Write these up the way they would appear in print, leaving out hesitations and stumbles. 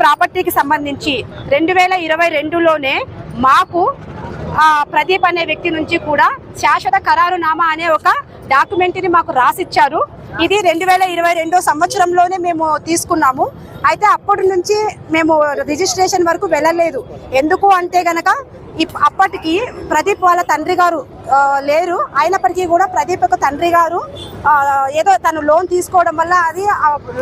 ప్రాపర్టీకి సంబంధించి 2022లోనే మాకు ప్రదీప్ అనే వ్యక్తి నుంచి కూడా శాశ్వత ఖరారునామా అనే ఒక డాక్యుమెంట్ని మాకు రాసిచ్చారు. ఇది 2022 సంవత్సరంలోనే మేము తీసుకున్నాము. అయితే అప్పటి నుంచి మేము రిజిస్ట్రేషన్ వరకు వెళ్ళలేదు. ఎందుకు అంటే గనక అప్పటికి ప్రదీప్ వాళ్ళ తండ్రి గారు లేరు. అయినప్పటికీ కూడా ప్రదీప్ యొక్క తండ్రి గారు ఏదో తను లోన్ తీసుకోవడం వల్ల అది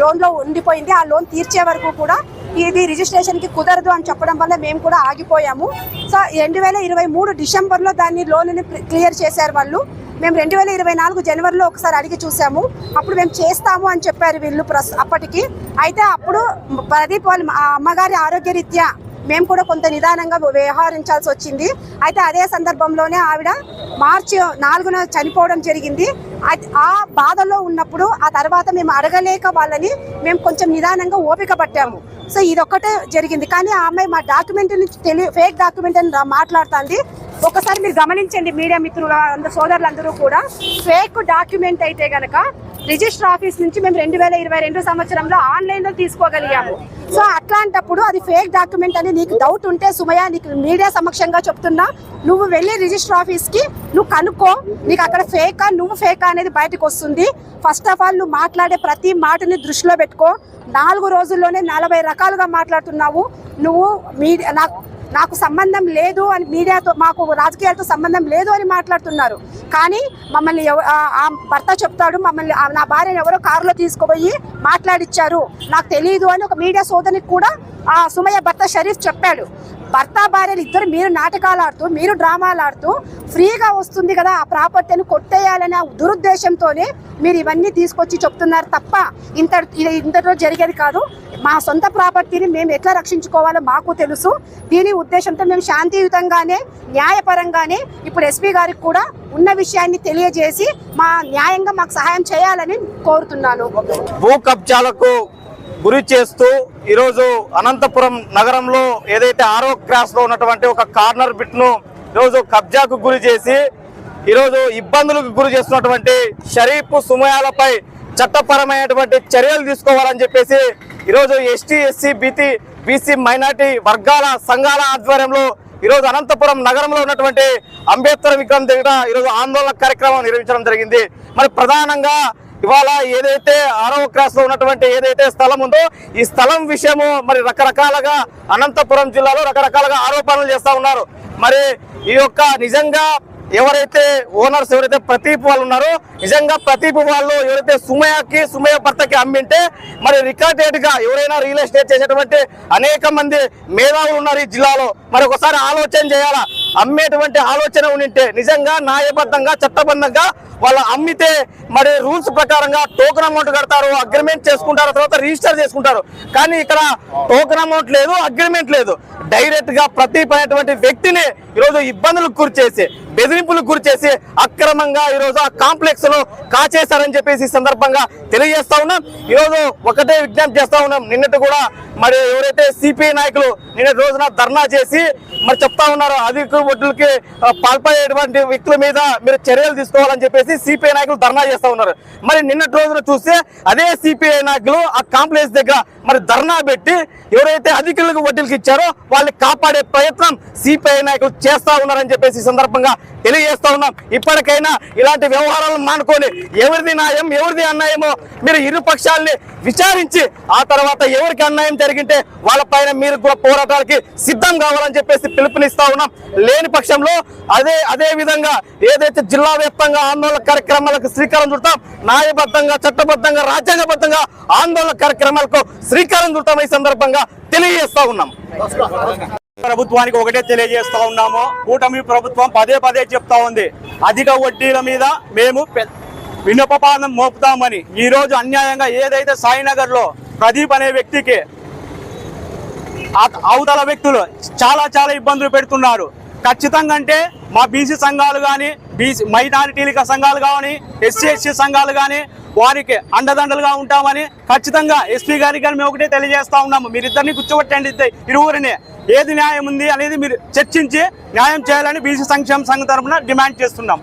లోన్లో ఉండిపోయింది. ఆ లోన్ తీర్చే వరకు కూడా ఇది రిజిస్ట్రేషన్కి కుదరదు అని చెప్పడం వల్ల మేము కూడా ఆగిపోయాము. సో 2023 డిసెంబర్లో దాన్ని లోన్ని క్లియర్ చేశారు వాళ్ళు. మేము 2024 జనవరిలో ఒకసారి అడిగి చూసాము. అప్పుడు మేము చేస్తాము అని చెప్పారు వీళ్ళు అప్పటికి. అయితే అప్పుడు ప్రదీప్ వాళ్ళ అమ్మగారి ఆరోగ్యరీత్యా మేము కూడా కొంత నిదానంగా వ్యవహరించాల్సి వచ్చింది. అయితే అదే సందర్భంలోనే ఆవిడ మార్చి 4న చనిపోవడం జరిగింది. ఆ బాధలో ఉన్నప్పుడు ఆ తర్వాత మేము అడగలేక వాళ్ళని మేము కొంచెం నిదానంగా ఓపిక పట్టాము. సో ఇదొక్కటే జరిగింది. కానీ ఆ అమ్మాయి మా డాక్యుమెంట్ నుంచి ఫేక్ డాక్యుమెంట్ అని మాట్లాడుతుంది. ఒకసారి మీరు గమనించండి మీడియా మిత్రులు సోదరులందరూ కూడా, ఫేక్ డాక్యుమెంట్ అయితే గనక రిజిస్టర్ ఆఫీస్ నుంచి మేము 2022 సంవత్సరంలో ఆన్లైన్లో తీసుకోగలిగాము. సో అట్లాంటప్పుడు అది ఫేక్ డాక్యుమెంట్ అని నీకు డౌట్ ఉంటే సుమయ్య, నీకు మీడియా సమక్షంగా చెప్తున్నా, నువ్వు వెళ్ళి రిజిస్టర్ ఆఫీస్కి నువ్వు కనుక్కో, నీకు అక్కడ ఫేకా నువ్వు ఫేకా అనేది బయటకు వస్తుంది. ఫస్ట్ ఆఫ్ ఆల్ నువ్వు మాట్లాడే ప్రతి మాటని దృష్టిలో పెట్టుకో. 4 రోజుల్లోనే 40 రకాలుగా మాట్లాడుతున్నావు. నువ్వు నాకు సంబంధం లేదు అని, మీడియాతో మాకు రాజకీయాలతో సంబంధం లేదు అని మాట్లాడుతున్నారు. కానీ మమ్మల్ని ఆ భర్త చెప్తాడు, మమ్మల్ని నా భార్యను ఎవరో కారులో తీసుకుపోయి మాట్లాడిచ్చారు, నాకు తెలియదు అని ఒక మీడియా సోదరికి కూడా ఆ సుమయ్య భర్త షరీఫ్ చెప్పాడు. భర్త భార్యలు ఇద్దరు మీరు నాటకాలు ఆడుతూ, మీరు డ్రామాలు ఆడుతూ ఫ్రీగా వస్తుంది కదా ఆ ప్రాపర్టీని కొట్టేయాలనే దురుద్దేశంతోనే మీరు ఇవన్నీ తీసుకొచ్చి చెప్తున్నారు తప్ప ఇంతలో జరిగేది కాదు. మా సొంత ప్రాపర్టీని మేము ఎట్లా రక్షించుకోవాలో మాకు తెలుసు. దీని ఉద్దేశంతో మేము శాంతియుతంగానే న్యాయపరంగానే ఇప్పుడు ఎస్పీ గారికి కూడా ఉన్న విషయాన్ని తెలియజేసి మా న్యాయంగా మాకు సహాయం చేయాలని కోరుతున్నాను. భూ కబ్జాలకు గురి చేస్తూ ఈరోజు అనంతపురం నగరంలో ఏదైతే 6వ క్రాస్ లో ఉన్నటువంటి ఒక కార్నర్ బిట్ ను ఈరోజు కబ్జాకు గురి చేసి ఈరోజు ఇబ్బందులకు గురి చేస్తున్నటువంటి షరీఫ్ సుమయాలపై చట్టపరమైనటువంటి చర్యలు తీసుకోవాలని చెప్పేసి ఈరోజు ఎస్టీ ఎస్సీ బీసీ మైనార్టీ వర్గాల సంఘాల ఆధ్వర్యంలో ఈరోజు అనంతపురం నగరంలో ఉన్నటువంటి అంబేద్కర్ విగ్రహం దగ్గర ఈరోజు ఆందోళన కార్యక్రమం నిర్వహించడం జరిగింది. మరి ప్రధానంగా ఇవాళ ఏదైతే 6వ క్రాస్ లో ఉన్నటువంటి ఏదైతే స్థలం ఉందో ఈ స్థలం విషయము మరి రకరకాలుగా అనంతపురం జిల్లాలో రకరకాలుగా ఆరోపణలు చేస్తా ఉన్నారు. మరి ఈ యొక్క నిజంగా ఎవరైతే ఓనర్స్ ఎవరైతే ప్రదీప్ వాళ్ళు ఉన్నారో, నిజంగా ప్రదీప్ వాళ్ళు ఎవరైతే సుమయ్య భర్తకి అమ్మింటే మరి రికార్డెడ్ గా ఎవరైనా రియల్ ఎస్టేట్ చేసేటువంటి అనేక మంది మేధావులు ఉన్నారు ఈ జిల్లాలో. మరి ఒకసారి ఆలోచన చేయాలా, అమ్మేటువంటి ఆలోచన ఉంటే నిజంగా న్యాయబద్ధంగా చట్టబద్ధంగా వాళ్ళు అమ్మితే మరి రూల్స్ ప్రకారంగా టోకెన్ అమౌంట్ కడతారు, అగ్రిమెంట్ చేసుకుంటారు, తర్వాత రిజిస్టర్ చేసుకుంటారు. కానీ ఇక్కడ టోకెన్ అమౌంట్ లేదు, అగ్రిమెంట్ లేదు. డైరెక్ట్ గా ప్రదీప్ అనేటువంటి వ్యక్తిని ఈరోజు ఇబ్బందులకు గురి చేసి, బెదిరింపులకు గురి చేసి అక్రమంగా ఈరోజు ఆ కాంప్లెక్స్ ను కాచేశారని చెప్పేసి ఈ సందర్భంగా తెలియజేస్తా ఉన్నాం. ఈరోజు ఒకటే విజ్ఞప్తి చేస్తా ఉన్నాం. నిన్నటి కూడా మరి ఎవరైతే సిపిఐ నాయకులు నిన్నటి రోజున ధర్నా చేసి మరి చెప్తా ఉన్నారు, అధిక వడ్డీలకి పాల్పడేటువంటి వ్యక్తుల మీద మీరు చర్యలు తీసుకోవాలని చెప్పేసి సిపిఐ నాయకులు ధర్నా చేస్తా ఉన్నారు. మరి నిన్నటి రోజున చూస్తే అదే సిపిఐ నాయకులు ఆ కాంప్లెక్స్ దగ్గర మరి ధర్నా పెట్టి ఎవరైతే అధికారులకు వడ్డీలకు ఇచ్చారో వాళ్ళని కాపాడే ప్రయత్నం సిపిఐ నాయకులు చేస్తా ఉన్నారని చెప్పేసి సందర్భంగా తెలియజేస్తా ఉన్నాం. ఇప్పటికైనా ఇలాంటి వ్యవహారాలను మానుకొని ఎవరిది న్యాయం ఎవరిది అన్యాయమో మీరు ఇరు పక్షాలని విచారించి ఆ తర్వాత ఎవరికి అన్యాయం జరిగింటే వాళ్ళపైన మీరు కూడా పోరాటాలకి సిద్ధం కావాలని చెప్పేసి పిలుపునిస్తా ఉన్నాం. లేని పక్షంలో అదే విధంగా ఏదైతే జిల్లా వ్యాప్తంగా ఆందోళన కార్యక్రమాలకు శ్రీకారం చుడతాం, న్యాయబద్ధంగా చట్టబద్ధంగా రాజ్యాంగబద్ధంగా ఆందోళన కార్యక్రమాలకు శ్రీకారం చుడతాం ఈ సందర్భంగా తెలియజేస్తా ఉన్నాం. ప్రభుత్వానికి ఒకటే తెలియజేస్తా ఉన్నాము, కూటమి ప్రభుత్వం పదే చెప్తా ఉంది అధిక వడ్డీల మీద మేము విన్నపపాదం మోపుతామని. ఈ రోజు అన్యాయంగా ఏదైతే సాయినగర్ లో ప్రదీప్ అనే వ్యక్తికి అవతల వ్యక్తులు చాలా ఇబ్బందులు పెడుతున్నారు. ఖచ్చితంగా అంటే మా బీసీ సంఘాలు కానీ, మైనారిటీల సంఘాలు కానీ, ఎస్సీ సంఘాలు కానీ వారికి అండదండలుగా ఉంటామని ఖచ్చితంగా ఎస్పీ గారికి కానీ మేము ఒకటే తెలియజేస్తా ఉన్నాము. మీరిద్దరిని కూర్చోబెట్టండి, ఇరువురిని ఏది న్యాయం ఉంది అనేది మీరు చర్చించి న్యాయం చేయాలని బీసీ సంక్షేమ సంఘం తరఫున డిమాండ్ చేస్తున్నాం.